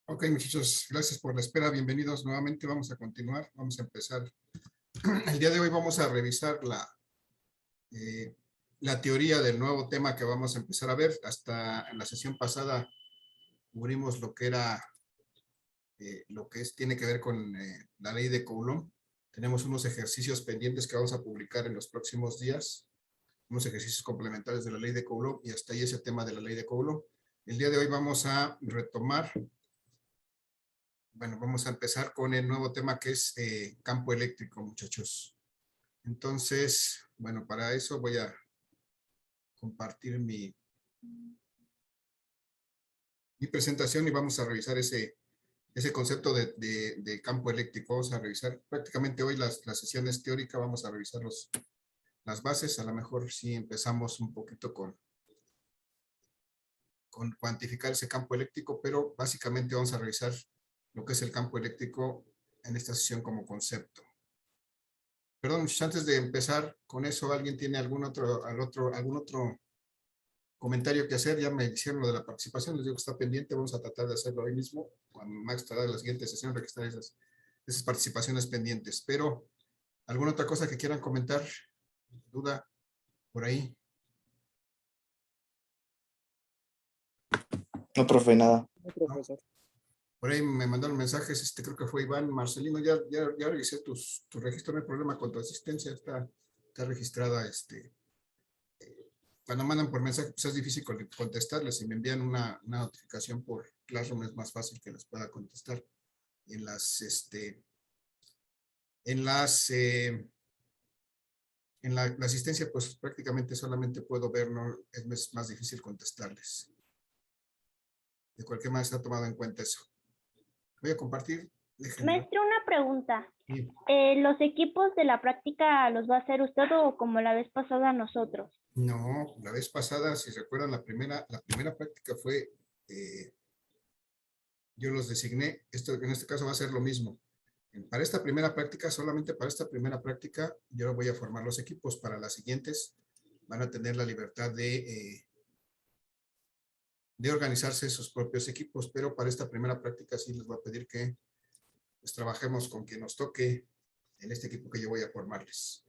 Ok, muchachos, gracias por la espera. Bienvenidos nuevamente. Vamos a continuar. Vamos a empezar. El día de hoy vamos a revisar eh, la teoría del nuevo tema que vamos a empezar a ver. Hasta en la sesión pasada cubrimos lo que era, tiene que ver con la ley de Coulomb. Tenemos unos ejercicios pendientes que vamos a publicar en los próximos días, unos ejercicios complementarios de la ley de Coulomb, y hasta ahí ese tema de la ley de Coulomb. El día de hoy vamos a retomar. Bueno, vamos a empezar con el nuevo tema que es campo eléctrico, muchachos. Entonces, bueno, para eso voy a compartir mi presentación y vamos a revisar ese concepto de campo eléctrico. Vamos a revisar prácticamente hoy las sesiones teóricas, vamos a revisar las bases. A lo mejor sí empezamos un poquito con cuantificar ese campo eléctrico, pero básicamente vamos a revisar lo que es el campo eléctrico en esta sesión como concepto. Perdón, antes de empezar con eso, ¿alguien tiene algún otro comentario que hacer? Ya me hicieron lo de la participación, les digo que está pendiente, vamos a tratar de hacerlo hoy mismo, cuando Max estará en la siguiente sesión, registrar esas participaciones pendientes. Pero, ¿alguna otra cosa que quieran comentar? ¿Duda por ahí? No, profe, nada. No, profesor. Por ahí me mandaron mensajes, creo que fue Iván Marcelino, ya revisé tu registro, no hay problema con tu asistencia, está registrada. Cuando mandan por mensaje, pues es difícil contestarles. Si me envían una notificación por Classroom es más fácil que les pueda contestar. En la asistencia, pues prácticamente solamente puedo ver, no es más difícil contestarles. De cualquier manera está tomado en cuenta eso. Voy a compartir. Maestro, una pregunta. Sí. ¿Los equipos de la práctica los va a hacer usted o como la vez pasada nosotros? No, la vez pasada, si recuerdan, la primera práctica fue, yo los designé, en este caso va a ser lo mismo. Para esta primera práctica, solamente para esta primera práctica, yo voy a formar los equipos. Para las siguientes, van a tener la libertad de organizarse sus propios equipos, pero para esta primera práctica sí les voy a pedir que pues, trabajemos con quien nos toque en este equipo que yo voy a formarles.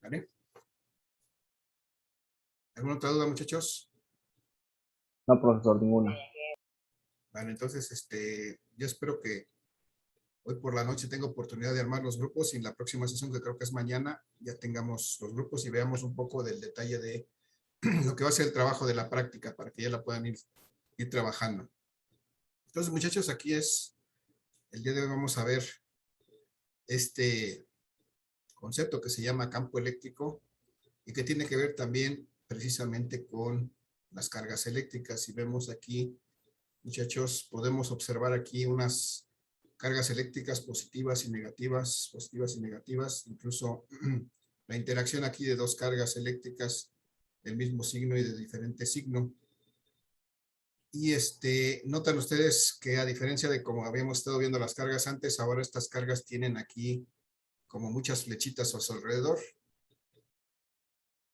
¿Vale? ¿Alguna otra duda, muchachos? No, profesor, ninguna. Vale, entonces, yo espero que hoy por la noche tenga oportunidad de armar los grupos y en la próxima sesión, que creo que es mañana, ya tengamos los grupos y veamos un poco del detalle de lo que va a ser el trabajo de la práctica para que ya la puedan ir trabajando. Entonces, muchachos, aquí el día de hoy vamos a ver este concepto que se llama campo eléctrico y que tiene que ver también precisamente con las cargas eléctricas. Si vemos aquí, muchachos, podemos observar aquí unas cargas eléctricas positivas y negativas, incluso la interacción aquí de dos cargas eléctricas del mismo signo y de diferente signo. Y notan ustedes que a diferencia de como habíamos estado viendo las cargas antes, ahora estas cargas tienen aquí como muchas flechitas a su alrededor.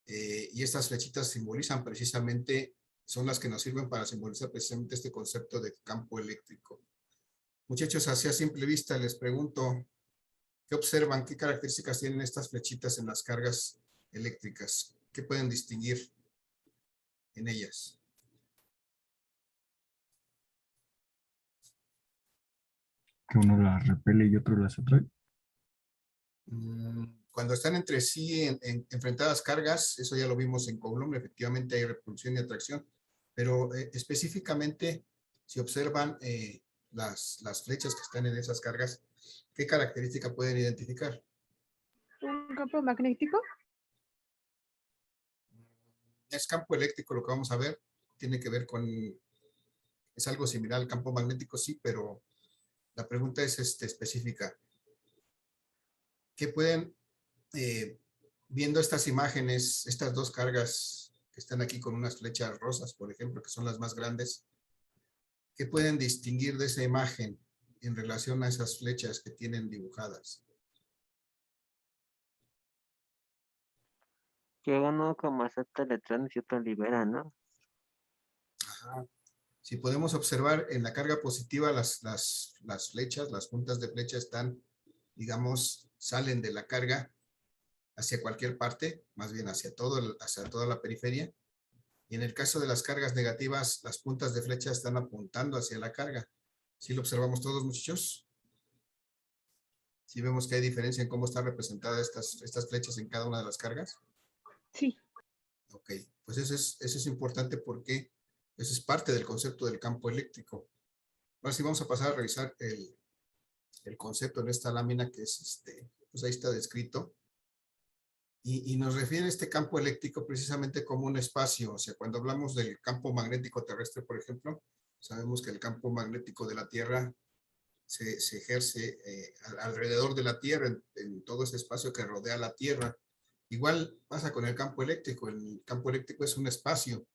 Y estas flechitas simbolizan precisamente, son las que nos sirven para simbolizar precisamente este concepto de campo eléctrico. Muchachos, así a simple vista les pregunto, ¿qué observan? ¿Qué características tienen estas flechitas en las cargas eléctricas? ¿Qué pueden distinguir en ellas? Que uno las repele y otro las atrae. Cuando están entre sí enfrentadas cargas, eso ya lo vimos en Coulomb, efectivamente hay repulsión y atracción, pero específicamente, si observan las flechas que están en esas cargas, ¿qué característica pueden identificar? ¿Un campo magnético? Es campo eléctrico lo que vamos a ver, tiene que ver con, es algo similar al campo magnético, sí, pero la pregunta es específica. ¿Qué pueden, viendo estas imágenes, estas dos cargas que están aquí con unas flechas rosas, por ejemplo, que son las más grandes, ¿qué pueden distinguir de esa imagen en relación a esas flechas que tienen dibujadas? Que uno como acepta electrones y otro libera, ¿no? Ajá. Si podemos observar en la carga positiva, las flechas, las puntas de flecha están, digamos, salen de la carga hacia cualquier parte, más bien hacia toda la periferia. Y en el caso de las cargas negativas, las puntas de flecha están apuntando hacia la carga. ¿Sí lo observamos todos, muchachos? ¿Sí vemos que hay diferencia en cómo están representadas estas flechas en cada una de las cargas? Sí. Ok, pues eso es importante porque eso es parte del concepto del campo eléctrico. Ahora sí vamos a pasar a revisar el concepto en esta lámina que es pues ahí está descrito. Y nos refiere este campo eléctrico precisamente como un espacio. O sea, cuando hablamos del campo magnético terrestre, por ejemplo, sabemos que el campo magnético de la Tierra se ejerce alrededor de la Tierra, en todo ese espacio que rodea la Tierra. Igual pasa con el campo eléctrico. El campo eléctrico es un espacio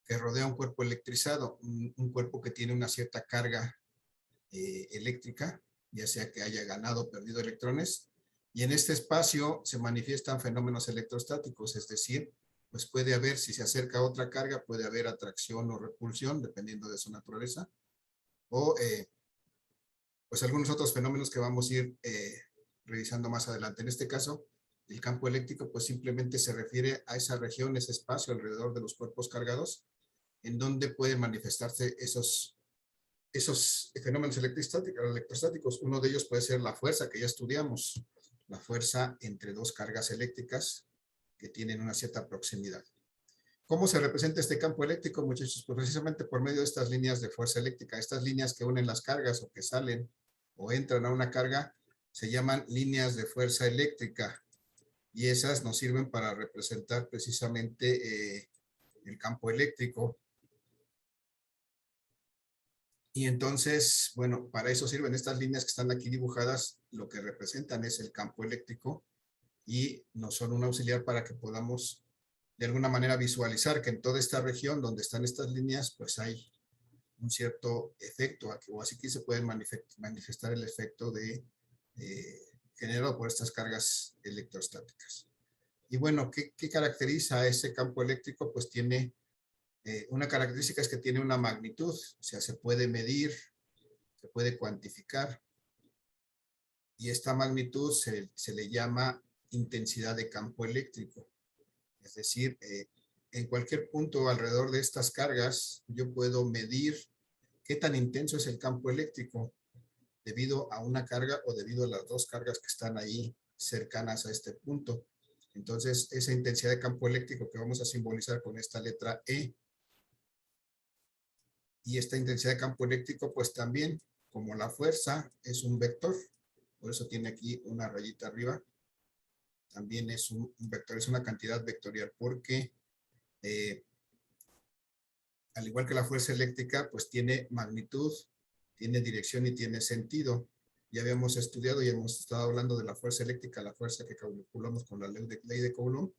que rodea un cuerpo electrizado, un cuerpo que tiene una cierta carga eléctrica, ya sea que haya ganado o perdido electrones. Y en este espacio se manifiestan fenómenos electrostáticos, es decir, pues puede haber, si se acerca a otra carga, puede haber atracción o repulsión, dependiendo de su naturaleza, o pues algunos otros fenómenos que vamos a ir revisando más adelante. En este caso, el campo eléctrico pues simplemente se refiere a esa región, ese espacio alrededor de los cuerpos cargados, en donde pueden manifestarse esos fenómenos electrostáticos. Uno de ellos puede ser la fuerza que ya estudiamos, la fuerza entre dos cargas eléctricas que tienen una cierta proximidad. ¿Cómo se representa este campo eléctrico, muchachos? Pues precisamente por medio de estas líneas de fuerza eléctrica. Estas líneas que unen las cargas o que salen o entran a una carga se llaman líneas de fuerza eléctrica, y esas nos sirven para representar precisamente el campo eléctrico. Y entonces, bueno, para eso sirven estas líneas que están aquí dibujadas. Lo que representan es el campo eléctrico y nos son un auxiliar para que podamos de alguna manera visualizar que en toda esta región donde están estas líneas, pues hay un cierto efecto, o así que se puede manifestar el efecto generado por estas cargas electrostáticas. Y bueno, ¿qué caracteriza a ese campo eléctrico? Pues tiene una característica, es que tiene una magnitud, o sea, se puede medir, se puede cuantificar, y esta magnitud se le llama intensidad de campo eléctrico. Es decir, en cualquier punto alrededor de estas cargas, yo puedo medir qué tan intenso es el campo eléctrico debido a una carga o debido a las dos cargas que están ahí cercanas a este punto. Entonces, esa intensidad de campo eléctrico que vamos a simbolizar con esta letra E, y esta intensidad de campo eléctrico, pues también, como la fuerza es un vector, por eso tiene aquí una rayita arriba, también es un vector, es una cantidad vectorial, porque al igual que la fuerza eléctrica, pues tiene magnitud, tiene dirección y tiene sentido. Ya habíamos estudiado y hemos estado hablando de la fuerza eléctrica, la fuerza que calculamos con la ley de Coulomb,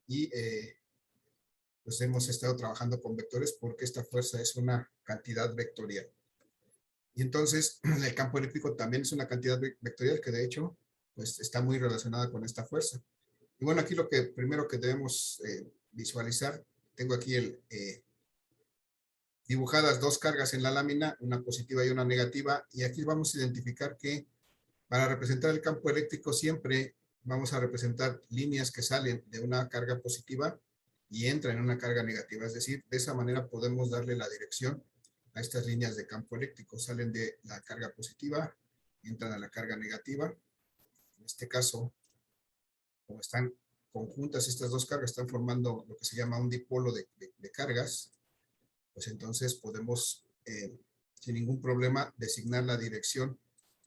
y pues hemos estado trabajando con vectores porque esta fuerza es una cantidad vectorial. Y entonces el campo eléctrico también es una cantidad vectorial que de hecho pues está muy relacionada con esta fuerza. Y bueno, aquí lo que primero que debemos visualizar, tengo aquí dibujadas dos cargas en la lámina, una positiva y una negativa, y aquí vamos a identificar que para representar el campo eléctrico siempre vamos a representar líneas que salen de una carga positiva y entran en una carga negativa. Es decir, de esa manera podemos darle la dirección a estas líneas de campo eléctrico. Salen de la carga positiva, entran a la carga negativa. En este caso, como están conjuntas estas dos cargas, están formando lo que se llama un dipolo de cargas, pues entonces podemos, sin ningún problema, designar la dirección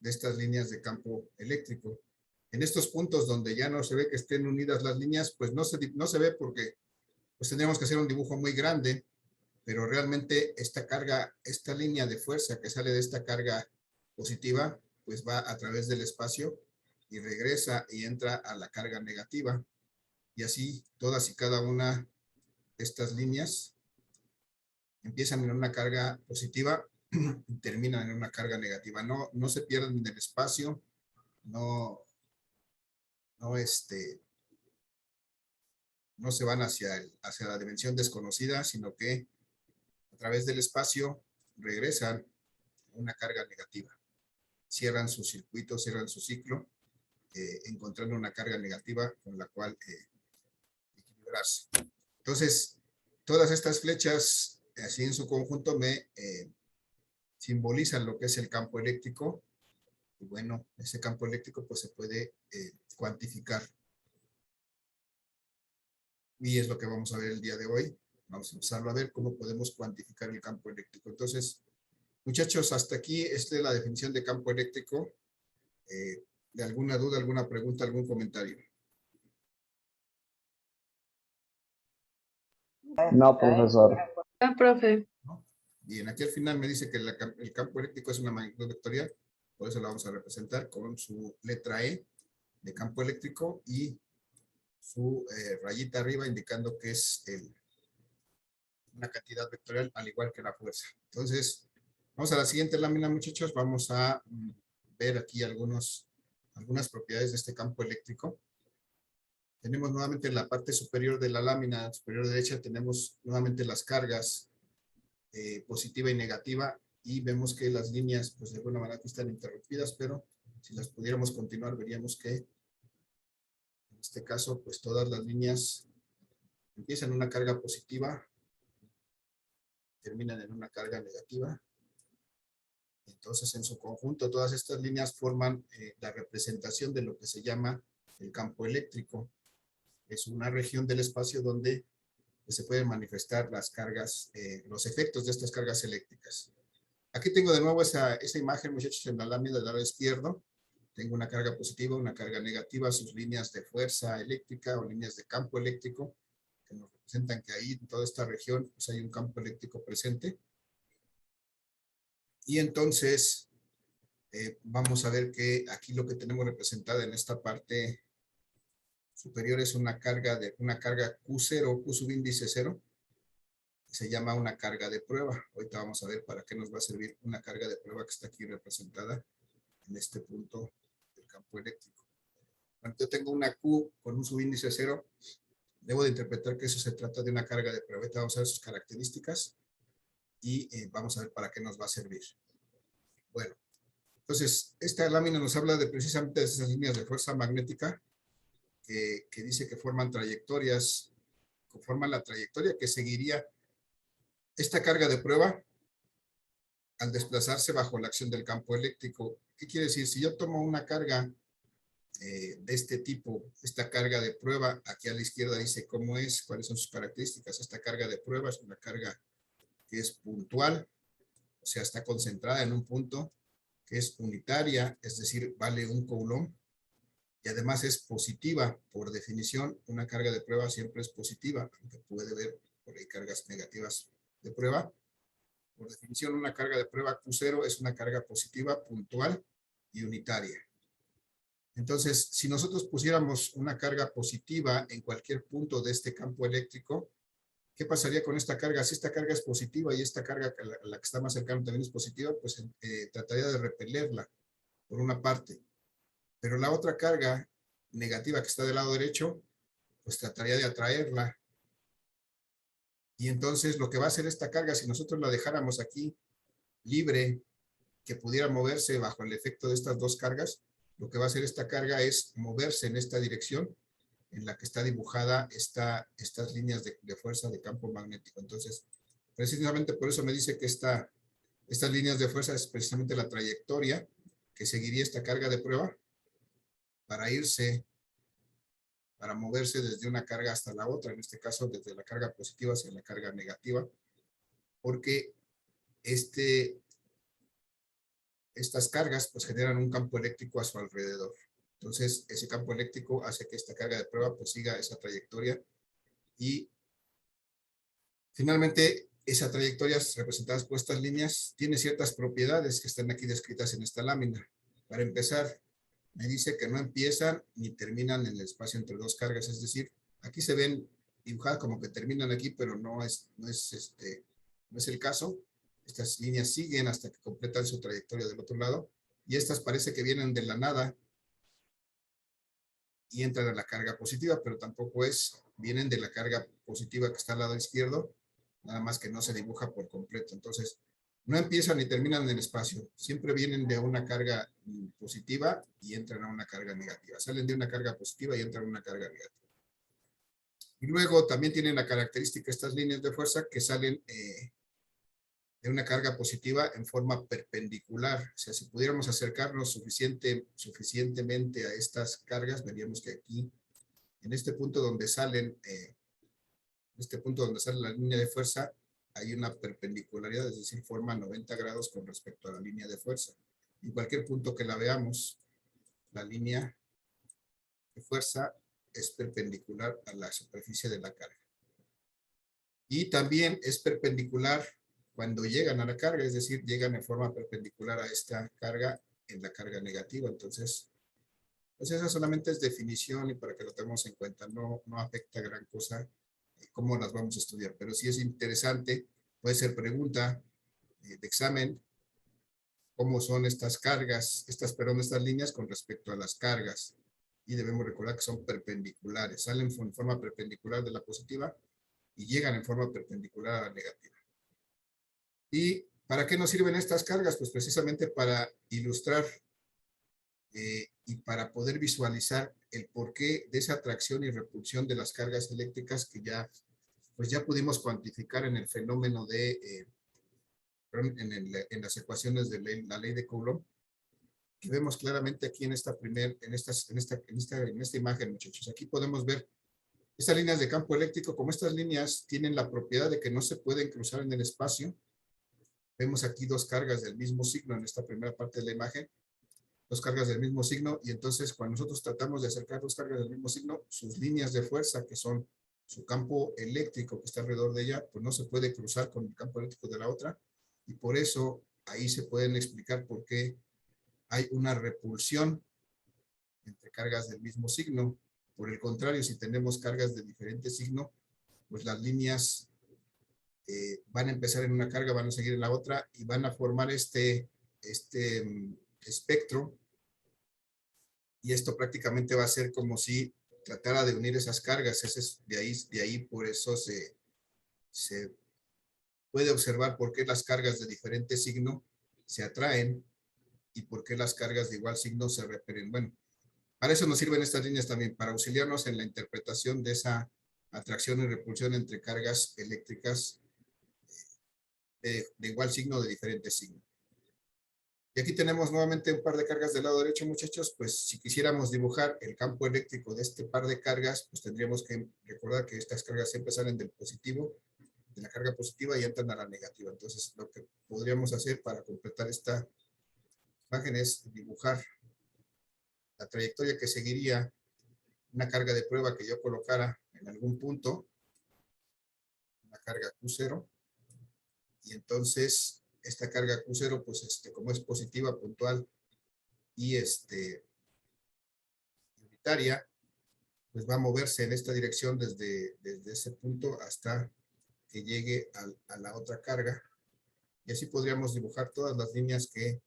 de estas líneas de campo eléctrico. En estos puntos donde ya no se ve que estén unidas las líneas, pues no se ve porque pues tendríamos que hacer un dibujo muy grande, pero realmente esta carga, esta línea de fuerza que sale de esta carga positiva, pues va a través del espacio y regresa y entra a la carga negativa. Y así todas y cada una de estas líneas empiezan en una carga positiva y terminan en una carga negativa. No se pierden en el espacio, no se van hacia la dimensión desconocida, sino que a través del espacio regresan una carga negativa. Cierran su circuito, cierran su ciclo, encontrando una carga negativa con la cual equilibrarse. Entonces, todas estas flechas, así en su conjunto, me simbolizan lo que es el campo eléctrico. Y bueno, ese campo eléctrico pues se puede cuantificar. Y es lo que vamos a ver el día de hoy. Vamos a empezar a ver cómo podemos cuantificar el campo eléctrico. Entonces, muchachos, hasta aquí esta es la definición de campo eléctrico. ¿De alguna duda, alguna pregunta, algún comentario? No, profesor. No, profe. Bien, aquí al final me dice que el campo eléctrico es una magnitud vectorial, por eso la vamos a representar con su letra E de campo eléctrico y su rayita arriba indicando que es una cantidad vectorial al igual que la fuerza. Entonces, vamos a la siguiente lámina, muchachos. Vamos a ver aquí algunas propiedades de este campo eléctrico. Tenemos nuevamente en la parte superior de la lámina superior derecha, tenemos nuevamente las cargas positiva y negativa, y vemos que las líneas, pues de alguna manera aquí están interrumpidas, pero si las pudiéramos continuar, veríamos que en este caso, pues todas las líneas empiezan en una carga positiva, terminan en una carga negativa. Entonces, en su conjunto, todas estas líneas forman la representación de lo que se llama el campo eléctrico. Es una región del espacio donde se pueden manifestar las cargas, los efectos de estas cargas eléctricas. Aquí tengo de nuevo esa imagen, muchachos, en la lámina del lado izquierdo. Tengo una carga positiva, una carga negativa, sus líneas de fuerza eléctrica o líneas de campo eléctrico, que nos representan que ahí en toda esta región pues hay un campo eléctrico presente. Y entonces, vamos a ver que aquí lo que tenemos representada en esta parte superior es una carga Q0, Q subíndice 0, que se llama una carga de prueba. Ahorita vamos a ver para qué nos va a servir una carga de prueba que está aquí representada en este punto del campo eléctrico. Cuando yo tengo una Q con un subíndice 0, debo de interpretar que eso se trata de una carga de prueba. Ahorita vamos a ver sus características y vamos a ver para qué nos va a servir. Bueno, entonces esta lámina nos habla precisamente de esas líneas de fuerza magnética que dice que forman trayectorias, conforman la trayectoria que seguiría esta carga de prueba al desplazarse bajo la acción del campo eléctrico. ¿Qué quiere decir? Si yo tomo una carga de este tipo, esta carga de prueba, aquí a la izquierda dice cómo es, cuáles son sus características. Esta carga de prueba es una carga que es puntual, o sea, está concentrada en un punto, que es unitaria, es decir, vale un coulomb, y además es positiva. Por definición, una carga de prueba siempre es positiva, aunque puede haber por ahí cargas negativas de prueba. Por definición, una carga de prueba Q0 es una carga positiva, puntual y unitaria. Entonces, si nosotros pusiéramos una carga positiva en cualquier punto de este campo eléctrico, ¿qué pasaría con esta carga? Si esta carga es positiva y esta carga, la que está más cercana también es positiva, pues trataría de repelerla por una parte. Pero la otra carga negativa que está del lado derecho, pues trataría de atraerla. Y entonces lo que va a hacer esta carga, si nosotros la dejáramos aquí libre, que pudiera moverse bajo el efecto de estas dos cargas, lo que va a hacer esta carga es moverse en esta dirección en la que está dibujada estas líneas de fuerza de campo magnético. Entonces, precisamente por eso me dice que estas líneas de fuerza es precisamente la trayectoria que seguiría esta carga de prueba para moverse desde una carga hasta la otra, en este caso desde la carga positiva hacia la carga negativa, porque estas cargas pues generan un campo eléctrico a su alrededor. Entonces, ese campo eléctrico hace que esta carga de prueba pues siga esa trayectoria y finalmente esa trayectoria representada por estas líneas tiene ciertas propiedades que están aquí descritas en esta lámina. Para empezar, me dice que no empiezan ni terminan en el espacio entre dos cargas, es decir, aquí se ven dibujadas como que terminan aquí, pero no es el caso. Estas líneas siguen hasta que completan su trayectoria del otro lado, y estas parece que vienen de la nada y entran a la carga positiva, pero tampoco vienen de la carga positiva que está al lado izquierdo nada más que no se dibuja por completo. Entonces, no empiezan ni terminan en el espacio, siempre vienen de una carga positiva y entran a una carga negativa. Salen de una carga positiva y entran a una carga negativa. Y luego también tienen la característica estas líneas de fuerza que salen de una carga positiva en forma perpendicular. O sea, si pudiéramos acercarnos suficientemente a estas cargas, veríamos que aquí, en este punto donde salen, la línea de fuerza, hay una perpendicularidad, es decir, forma 90 grados con respecto a la línea de fuerza. En cualquier punto que la veamos, la línea de fuerza es perpendicular a la superficie de la carga. Y también es perpendicular cuando llegan a la carga, es decir, llegan en forma perpendicular a esta carga en la carga negativa. Entonces, pues esa solamente es definición y para que lo tengamos en cuenta, no afecta gran cosa cómo las vamos a estudiar, pero sí es interesante, puede ser pregunta de examen, cómo son estas cargas, estas líneas con respecto a las cargas, y debemos recordar que son perpendiculares, salen en forma perpendicular de la positiva y llegan en forma perpendicular a la negativa. ¿Y para qué nos sirven estas cargas? Pues precisamente para ilustrar y para poder visualizar el porqué de esa atracción y repulsión de las cargas eléctricas que ya pudimos cuantificar en el fenómeno de, en las ecuaciones de la ley de Coulomb, que vemos claramente aquí en esta imagen, muchachos. Aquí podemos ver estas líneas de campo eléctrico, como estas líneas tienen la propiedad de que no se pueden cruzar en el espacio. Vemos aquí dos cargas del mismo signo en esta primera parte de la imagen, dos cargas del mismo signo, y entonces cuando nosotros tratamos de acercar dos cargas del mismo signo, sus líneas de fuerza, que son su campo eléctrico que está alrededor de ella, pues no se puede cruzar con el campo eléctrico de la otra, y por eso ahí se pueden explicar por qué hay una repulsión entre cargas del mismo signo. Por el contrario, si tenemos cargas de diferente signo, pues las líneas van a empezar en una carga, van a seguir en la otra, y van a formar este espectro, y esto prácticamente va a ser como si tratara de unir esas cargas. De ahí por eso se puede observar por qué las cargas de diferente signo se atraen y por qué las cargas de igual signo se repelen. Bueno, para eso nos sirven estas líneas también, para auxiliarnos en la interpretación de esa atracción y repulsión entre cargas eléctricas de igual signo o de diferente signo. Y aquí tenemos nuevamente un par de cargas del lado derecho, muchachos. Pues si quisiéramos dibujar el campo eléctrico de este par de cargas, pues tendríamos que recordar que estas cargas siempre salen del positivo, de la carga positiva, y entran a la negativa. Entonces, lo que podríamos hacer para completar esta imagen es dibujar la trayectoria que seguiría una carga de prueba que yo colocara en algún punto, una carga Q0, y entonces esta carga Q0, pues como es positiva, puntual y unitaria, pues va a moverse en esta dirección desde ese punto hasta que llegue a la otra carga, y así podríamos dibujar todas las líneas que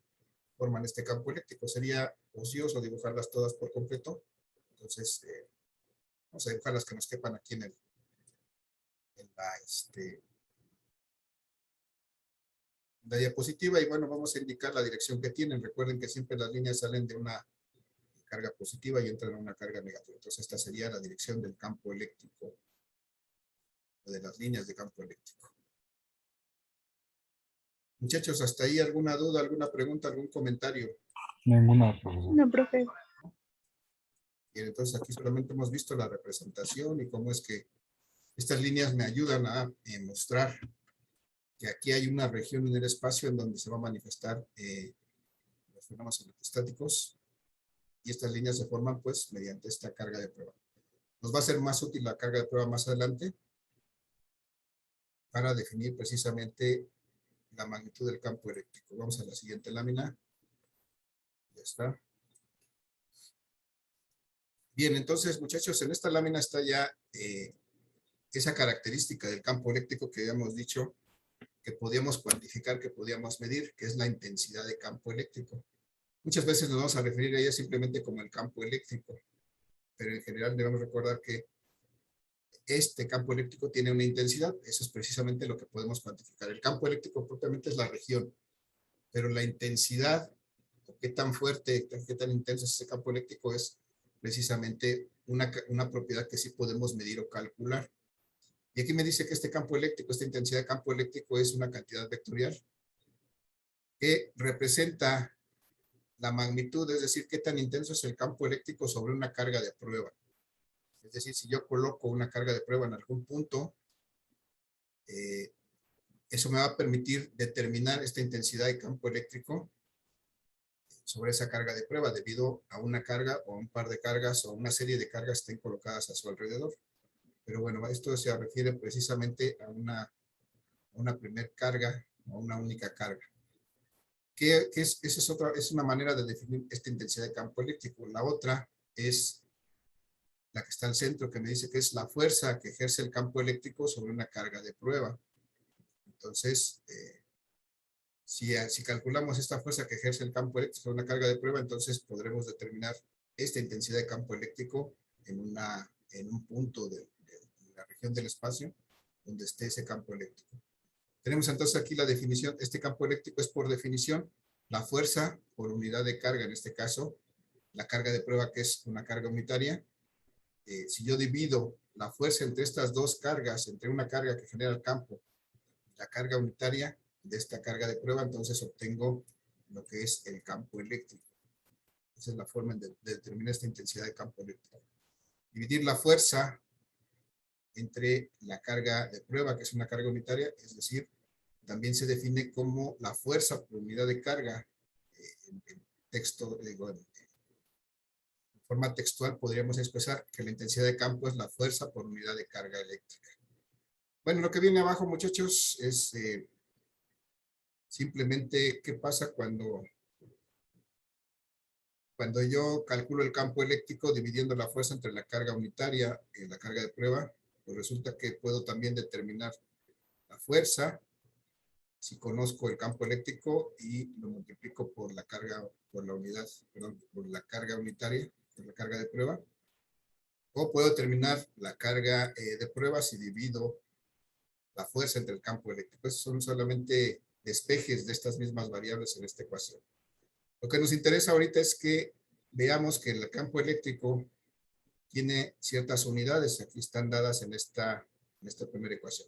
forman este campo eléctrico. Sería ocioso dibujarlas todas por completo, entonces vamos a dibujar las que nos quepan aquí en la diapositiva, y bueno, vamos a indicar la dirección que tienen. Recuerden que siempre las líneas salen de una carga positiva y entran a una carga negativa. Entonces esta sería la dirección del campo eléctrico, o de las líneas de campo eléctrico. Muchachos, ¿hasta ahí alguna duda, alguna pregunta, algún comentario? Ninguna, profesor. No, profe. Y entonces aquí solamente hemos visto la representación y cómo es que estas líneas me ayudan a mostrar que aquí hay una región en el espacio en donde se va a manifestar los fenómenos electrostáticos, y estas líneas se forman pues mediante esta carga de prueba. Nos va a ser más útil la carga de prueba más adelante para definir precisamente la magnitud del campo eléctrico. Vamos a la siguiente lámina. Ya está. Bien, entonces, muchachos, en esta lámina está ya esa característica del campo eléctrico que habíamos dicho que podíamos cuantificar, que podíamos medir, que es la intensidad de campo eléctrico. Muchas veces nos vamos a referir a ella simplemente como el campo eléctrico, pero en general debemos recordar que este campo eléctrico tiene una intensidad. Eso es precisamente lo que podemos cuantificar. El campo eléctrico propiamente es la región, pero la intensidad, o qué tan fuerte, qué tan intenso es ese campo eléctrico, es precisamente una propiedad que sí podemos medir o calcular. Y aquí me dice que este campo eléctrico, esta intensidad de campo eléctrico es una cantidad vectorial que representa la magnitud, es decir, qué tan intenso es el campo eléctrico sobre una carga de prueba. Es decir, si yo coloco una carga de prueba en algún punto, eso me va a permitir determinar esta intensidad de campo eléctrico sobre esa carga de prueba debido a una carga o a un par de cargas o una serie de cargas que estén colocadas a su alrededor. Pero bueno, esto se refiere precisamente a una primer carga o una única carga. Esa es una manera de definir esta intensidad de campo eléctrico. La otra es la que está al centro, que me dice que es la fuerza que ejerce el campo eléctrico sobre una carga de prueba. Entonces, si calculamos esta fuerza que ejerce el campo eléctrico sobre una carga de prueba, entonces podremos determinar esta intensidad de campo eléctrico en un punto de la región del espacio donde esté ese campo eléctrico. Tenemos entonces aquí la definición. Este campo eléctrico es por definición la fuerza por unidad de carga, en este caso la carga de prueba, que es una carga unitaria. Si yo divido la fuerza entre estas dos cargas, entre una carga que genera el campo y la carga unitaria de esta carga de prueba, entonces obtengo lo que es el campo eléctrico. Esa es la forma de determinar esta intensidad de campo eléctrico. Dividir la fuerza entre la carga de prueba, que es una carga unitaria, es decir, también se define como la fuerza por unidad de carga. En texto, en forma textual podríamos expresar que la intensidad de campo es la fuerza por unidad de carga eléctrica. Bueno, lo que viene abajo, muchachos, es simplemente qué pasa cuando yo calculo el campo eléctrico dividiendo la fuerza entre la carga unitaria y la carga de prueba. Pues resulta que puedo también determinar la fuerza si conozco el campo eléctrico y lo multiplico por la carga, por la unidad, perdón, por la carga unitaria, por la carga de prueba. O puedo determinar la carga de prueba si divido la fuerza entre el campo eléctrico. Esos son solamente despejes de estas mismas variables en esta ecuación. Lo que nos interesa ahorita es que veamos que el campo eléctrico tiene ciertas unidades. Aquí están dadas en esta primera ecuación.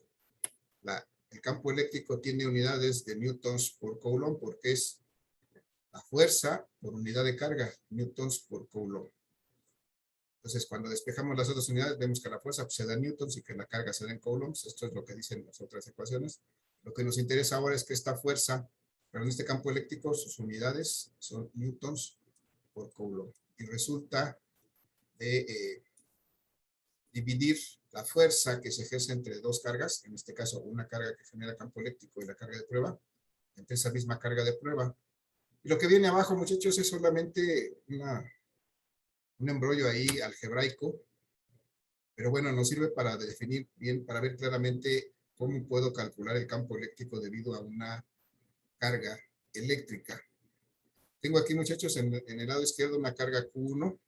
El campo eléctrico tiene unidades de newtons por coulomb porque es la fuerza por unidad de carga, newtons por coulomb. Entonces, cuando despejamos las otras unidades, vemos que la fuerza se da en newtons y que la carga se da en coulombs. Esto es lo que dicen las otras ecuaciones. Lo que nos interesa ahora es que esta fuerza, pero en este campo eléctrico, sus unidades son newtons por coulomb. Y resulta de dividir la fuerza que se ejerce entre dos cargas, en este caso una carga que genera campo eléctrico y la carga de prueba, entre esa misma carga de prueba. Y lo que viene abajo, muchachos, es solamente un embrollo ahí algebraico, pero bueno, nos sirve para definir bien, para ver claramente cómo puedo calcular el campo eléctrico debido a una carga eléctrica. Tengo aquí, muchachos, en el lado izquierdo una carga Q1,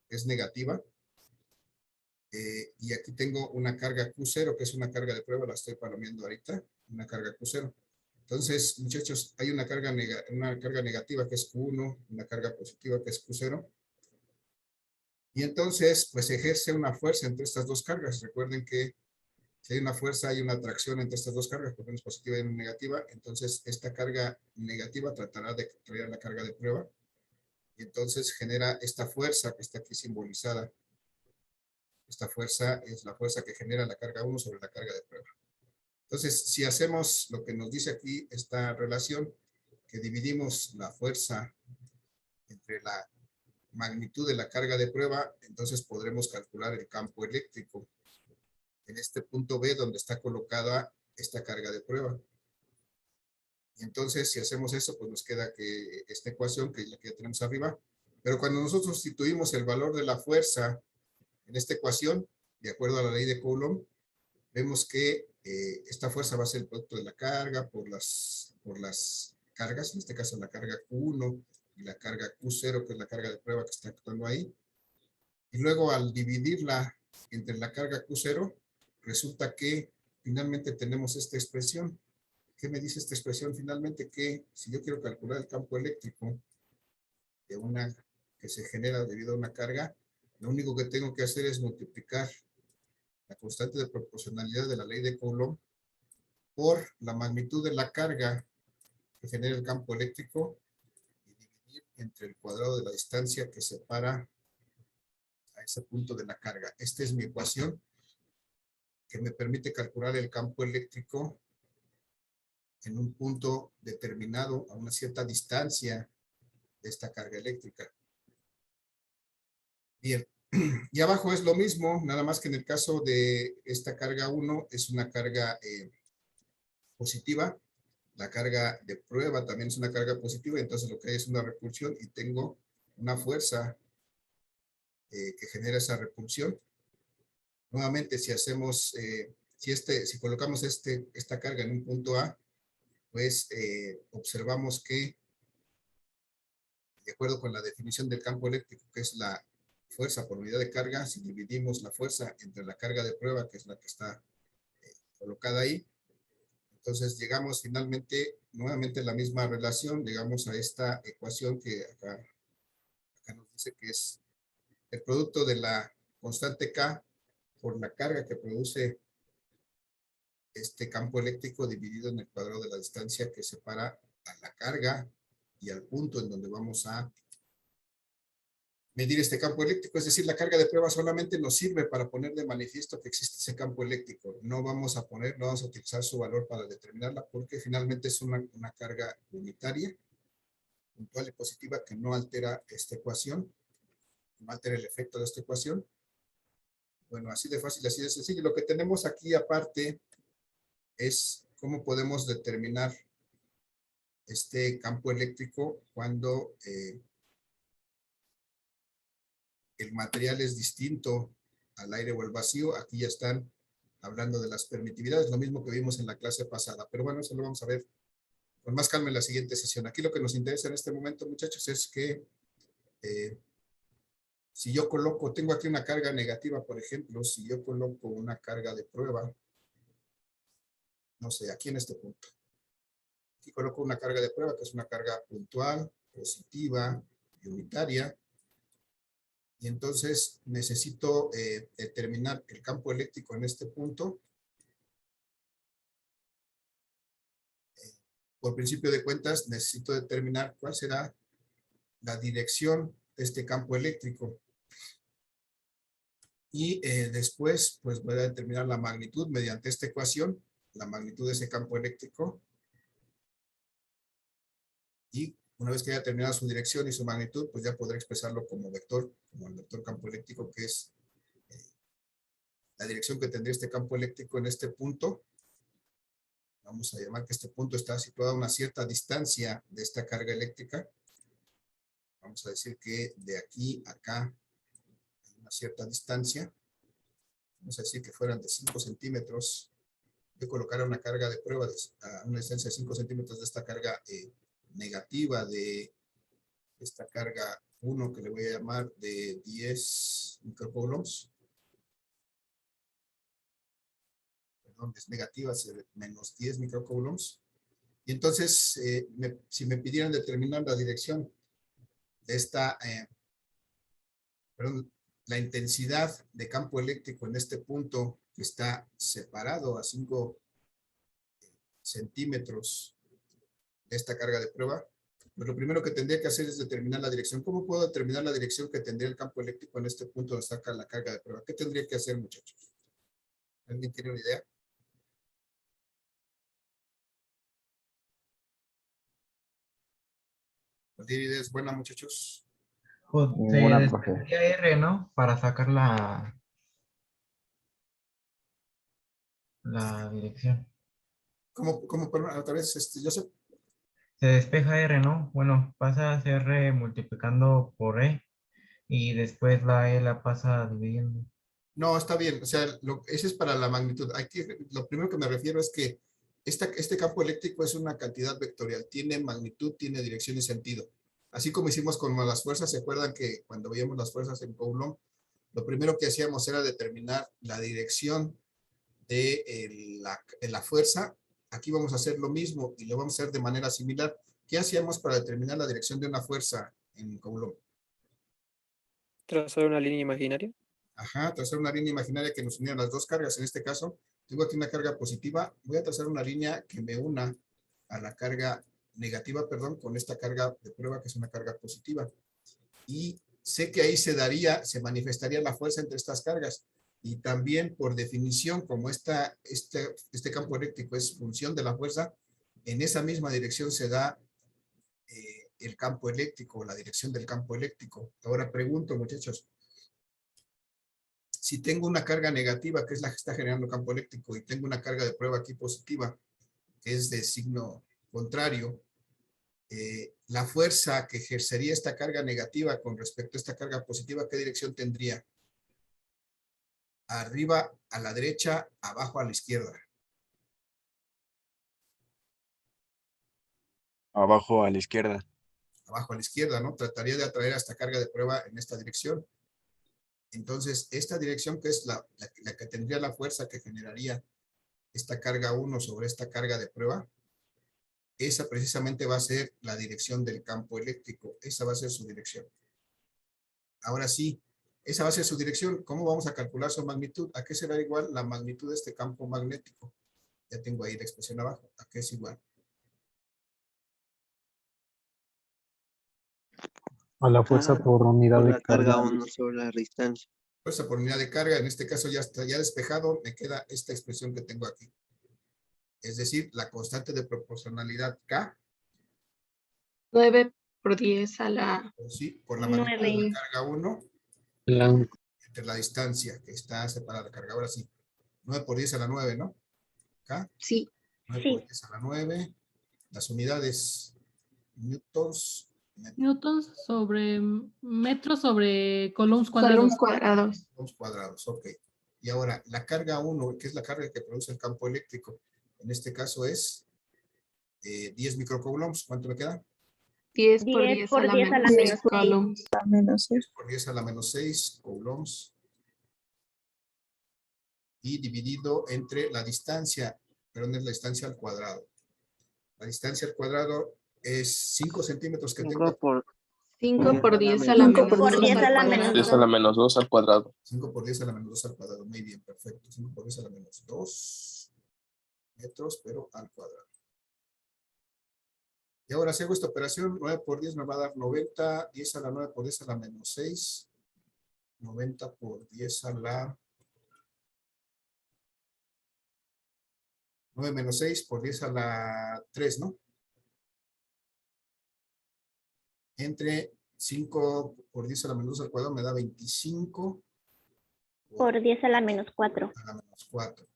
es negativa, y aquí tengo una carga Q0, que es una carga de prueba, la estoy palomeando ahorita, una carga Q0. Entonces, muchachos, hay una carga negativa que es Q1, una carga positiva que es Q0. Y entonces, pues ejerce una fuerza entre estas dos cargas. Recuerden que si hay una fuerza, hay una atracción entre estas dos cargas, porque una es positiva y una negativa. Entonces, esta carga negativa tratará de traer la carga de prueba. Y entonces genera esta fuerza que está aquí simbolizada. Esta fuerza es la fuerza que genera la carga 1 sobre la carga de prueba. Entonces, si hacemos lo que nos dice aquí esta relación, que dividimos la fuerza entre la magnitud de la carga de prueba, entonces podremos calcular el campo eléctrico en este punto B donde está colocada esta carga de prueba. Y entonces, si hacemos eso, pues nos queda que esta ecuación, que es la que ya tenemos arriba, pero cuando nosotros sustituimos el valor de la fuerza en esta ecuación, de acuerdo a la ley de Coulomb, vemos que esta fuerza va a ser el producto de la carga por las cargas, en este caso la carga Q1 y la carga Q0, que es la carga de prueba que está actuando ahí. Y luego al dividirla entre la carga Q0, resulta que finalmente tenemos esta expresión. ¿Qué me dice esta expresión? Finalmente que si yo quiero calcular el campo eléctrico de una que se genera debido a una carga, lo único que tengo que hacer es multiplicar la constante de proporcionalidad de la ley de Coulomb por la magnitud de la carga que genera el campo eléctrico y dividir entre el cuadrado de la distancia que separa a ese punto de la carga. Esta es mi ecuación que me permite calcular el campo eléctrico en un punto determinado a una cierta distancia de esta carga eléctrica. Bien, y abajo es lo mismo, nada más que en el caso de esta carga 1 es una carga positiva. La carga de prueba también es una carga positiva, entonces lo que hay es una repulsión y tengo una fuerza que genera esa repulsión. Nuevamente, si hacemos, si colocamos esta carga en un punto A, pues observamos que, de acuerdo con la definición del campo eléctrico, que es la fuerza por unidad de carga, si dividimos la fuerza entre la carga de prueba, que es la que está colocada ahí, entonces llegamos finalmente, nuevamente a la misma relación, llegamos a esta ecuación que acá nos dice que es el producto de la constante K por la carga que produce este campo eléctrico dividido en el cuadrado de la distancia que separa a la carga y al punto en donde vamos a medir este campo eléctrico. Es decir, la carga de prueba solamente nos sirve para poner de manifiesto que existe ese campo eléctrico. No vamos a utilizar su valor para determinarla porque finalmente es una carga unitaria, puntual y positiva que no altera esta ecuación, no altera el efecto de esta ecuación. Bueno, así de fácil, así de sencillo. Lo que tenemos aquí aparte es cómo podemos determinar este campo eléctrico cuando el material es distinto al aire o al vacío. Aquí ya están hablando de las permitividades, lo mismo que vimos en la clase pasada. Pero bueno, eso lo vamos a ver con más calma en la siguiente sesión. Aquí lo que nos interesa en este momento, muchachos, es que si yo tengo aquí una carga negativa, por ejemplo, si yo coloco una carga de prueba, no sé, aquí en este punto. Aquí coloco una carga de prueba, que es una carga puntual, positiva y unitaria. Y entonces necesito determinar el campo eléctrico en este punto. Por principio de cuentas, necesito determinar cuál será la dirección de este campo eléctrico. Y después, pues voy a determinar la magnitud mediante esta ecuación, la magnitud de ese campo eléctrico. Y una vez que haya determinado su dirección y su magnitud, pues ya podré expresarlo como vector, como el vector campo eléctrico, que es la dirección que tendría este campo eléctrico en este punto. Vamos a llamar que este punto está situado a una cierta distancia de esta carga eléctrica. Vamos a decir que de aquí a acá hay una cierta distancia. Vamos a decir que fueran de 5 centímetros. Yo colocara una carga de prueba a una distancia de 5 centímetros de esta carga negativa de esta carga 1 que le voy a llamar de 10 microcoulombs. Perdón, es negativa, menos 10 microcoulombs. Y entonces, si me pidieran determinar la dirección de esta, la intensidad de campo eléctrico en este punto que está separado a 5 centímetros de esta carga de prueba, pues lo primero que tendría que hacer es determinar la dirección. ¿Cómo puedo determinar la dirección que tendría el campo eléctrico en este punto donde saca la carga de prueba? ¿Qué tendría que hacer, muchachos? ¿Alguien tiene una idea? ¿Cualquier idea es buena, muchachos? Pues, Ninguna, se profe. despejaría R, ¿no? Para sacar la dirección. Perdón, otra vez, yo sé. Se despeja R, ¿no? Bueno, pasa a ser R multiplicando por E y después la E la pasa dividiendo. No, está bien. O sea, ese es para la magnitud. Aquí, lo primero que me refiero es que este campo eléctrico es una cantidad vectorial. Tiene magnitud, tiene dirección y sentido. Así como hicimos con las fuerzas, ¿se acuerdan que cuando veíamos las fuerzas en Coulomb, lo primero que hacíamos era determinar la dirección de la fuerza. Aquí vamos a hacer lo mismo y lo vamos a hacer de manera similar. ¿Qué hacíamos para determinar la dirección de una fuerza en Coulomb? Trazar una línea imaginaria. Ajá, trazar una línea imaginaria que nos uniera las dos cargas. En este caso, tengo aquí una carga positiva. Voy a trazar una línea que me una a la carga negativa, perdón, con esta carga de prueba que es una carga positiva. Y sé que ahí se manifestaría la fuerza entre estas cargas. Y también, por definición, como este campo eléctrico es función de la fuerza, en esa misma dirección se da el campo eléctrico, la dirección del campo eléctrico. Ahora pregunto, muchachos, si tengo una carga negativa, que es la que está generando campo eléctrico, y tengo una carga de prueba aquí positiva, que es de signo contrario, la fuerza que ejercería esta carga negativa con respecto a esta carga positiva, ¿qué dirección tendría? Arriba a la derecha, abajo a la izquierda. Abajo a la izquierda. Abajo a la izquierda, ¿no? Trataría de atraer a esta carga de prueba en esta dirección. Entonces, esta dirección que es la que tendría la fuerza que generaría esta carga 1 sobre esta carga de prueba, esa precisamente va a ser la dirección del campo eléctrico. Esa va a ser su dirección. Ahora sí, esa va a ser su dirección. ¿Cómo vamos a calcular su magnitud? ¿A qué será igual la magnitud de este campo magnético? Ya tengo ahí la expresión abajo. ¿A qué es igual? A la fuerza por unidad Por de la carga carga. 1 sobre la distancia. Fuerza por unidad de carga. En este caso ya está ya despejado. Me queda esta expresión que tengo aquí. Es decir, la constante de proporcionalidad K. 9 por 10 a la Sí, por la magnitud de la 9. carga 1 La, entre la distancia que está separada de la carga. Ahora sí, 9 por 10 a la 9, ¿no? K, sí, 9 Sí. por 10 a la 9. Las unidades, newtons, Newtons sobre metros sobre coulombs cuadrados. cuadrados. metros cuadrados, ok. Y ahora, la carga 1, que es la carga que produce el campo eléctrico, en este caso es 10 microcoulombs. ¿Cuánto me queda? 10 por 10 10 por a la 10 a la menos menos 6 coulombs. 10 por 10 a la menos 6 coulombs. Y dividido entre la distancia, perdón, es la distancia al cuadrado. La distancia al cuadrado es 5 centímetros que tengo. 5 por 5 por 10 a la menos 5 por 2 10 a al la menos cuadrado. 10 a la menos 2 al cuadrado. 5 por 10 a la menos 2 al cuadrado. Muy bien, perfecto. 5 por 10 a la menos 2 metros, pero al cuadrado. Y ahora si hago esta operación, 9 por 10 me va a dar 90, 10 a la 9 por 10 a la menos 6, 90 por 10 a la 9 menos 6 por 10 a la 3, ¿no? Entre 5 por 10 a la menos 2 al cuadrado me da 25 por 10 a la menos 4. a la menos 4.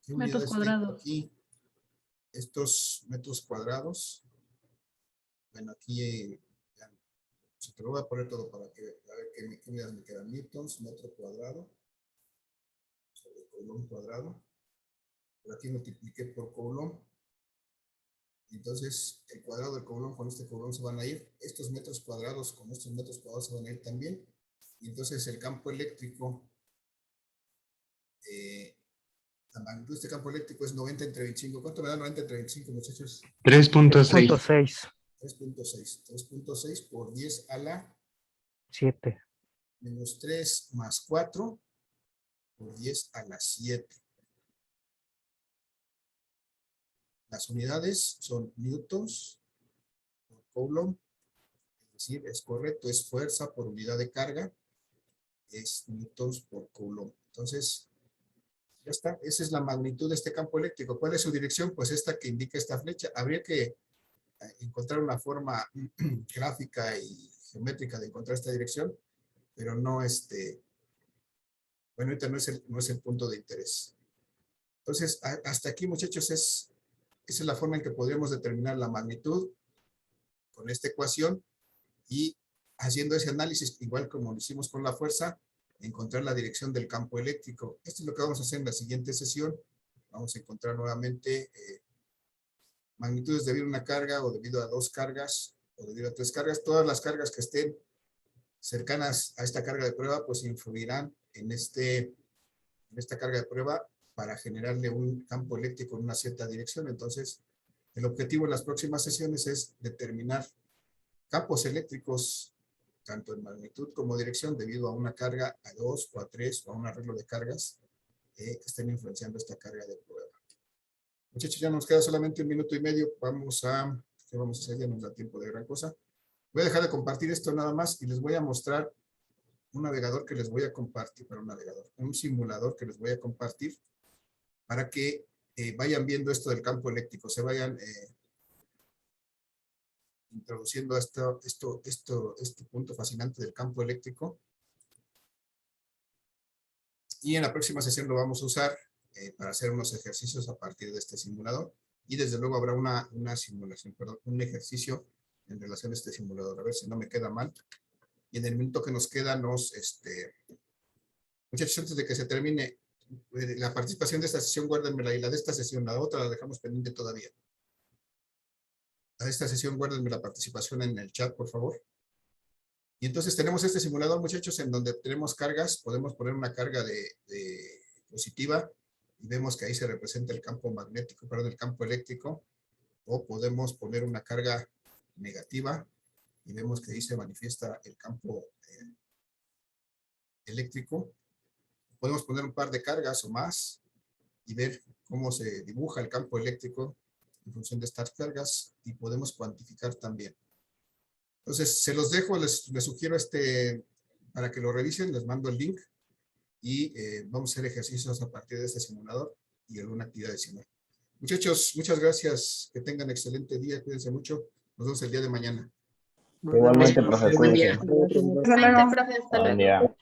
¿Qué Metros unidades tengo cuadrados. aquí? Estos metros cuadrados. Bueno, aquí se te lo voy a poner todo para que a ver qué unidades me quedan. Newtons, metro cuadrado, sobre coulomb cuadrado. Por aquí multipliqué por coulomb. Entonces, el cuadrado del coulomb con este coulomb se van a ir. Estos metros cuadrados con estos metros cuadrados se van a ir también. Y entonces el campo eléctrico, la magnitud de este campo eléctrico es 90 entre 25. ¿Cuánto me da 90 entre 25, muchachos? 3.6. 3.6. 3.6 por 10 a la 7. menos 3 más 4 por 10 a la 7. Las unidades son newtons por coulomb, es decir, es correcto, es fuerza por unidad de carga, es newtons por coulomb. Entonces, ya está, esa es la magnitud de este campo eléctrico. ¿Cuál es su dirección? Pues esta que indica esta flecha. Habría que encontrar una forma gráfica y geométrica de encontrar esta dirección, pero no bueno, ahorita no es el punto de interés. Entonces, hasta aquí, muchachos, esa es la forma en que podríamos determinar la magnitud con esta ecuación y haciendo ese análisis, igual como lo hicimos con la fuerza, encontrar la dirección del campo eléctrico. Esto es lo que vamos a hacer en la siguiente sesión. Vamos a encontrar nuevamente magnitudes debido a una carga o debido a dos cargas o debido a tres cargas. Todas las cargas que estén cercanas a esta carga de prueba, pues influirán en esta carga de prueba para generarle un campo eléctrico en una cierta dirección. Entonces, el objetivo en las próximas sesiones es determinar campos eléctricos, tanto en magnitud como dirección, debido a una carga a 2 o a 3 o a un arreglo de cargas que estén influenciando esta carga de prueba. Muchachos, ya nos queda solamente 1 minuto y medio. ¿Qué vamos a hacer? Ya nos da tiempo de gran cosa. Voy a dejar de compartir esto nada más y les voy a mostrar un navegador que les voy a compartir, un simulador que les voy a compartir para que vayan viendo esto del campo eléctrico, se vayan introduciendo este punto fascinante del campo eléctrico. Y en la próxima sesión lo vamos a usar para hacer unos ejercicios a partir de este simulador. Y desde luego habrá una simulación, perdón, un ejercicio en relación a este simulador. A ver si no me queda mal. Y en el minuto que nos queda, muchachos, antes de que se termine la participación de esta sesión, guárdenmela, y la de esta sesión, la otra la dejamos pendiente todavía. La de esta sesión, guárdenme la participación en el chat, por favor. Y entonces tenemos este simulador, muchachos, en donde tenemos cargas. Podemos poner una carga de positiva y vemos que ahí se representa el campo magnético, perdón, el campo eléctrico. O podemos poner una carga negativa y vemos que ahí se manifiesta el campo eléctrico. Podemos poner un par de cargas o más y ver cómo se dibuja el campo eléctrico en función de estas cargas, y podemos cuantificar también. Entonces, se los dejo, les sugiero para que lo revisen, les mando el link y vamos a hacer ejercicios a partir de este simulador y alguna actividad adicional. Muchachos, muchas gracias, que tengan excelente día, cuídense mucho, nos vemos el día de mañana. Igualmente, profe, Buen día. cuídense. Igualmente, profe, hasta Buen luego. día.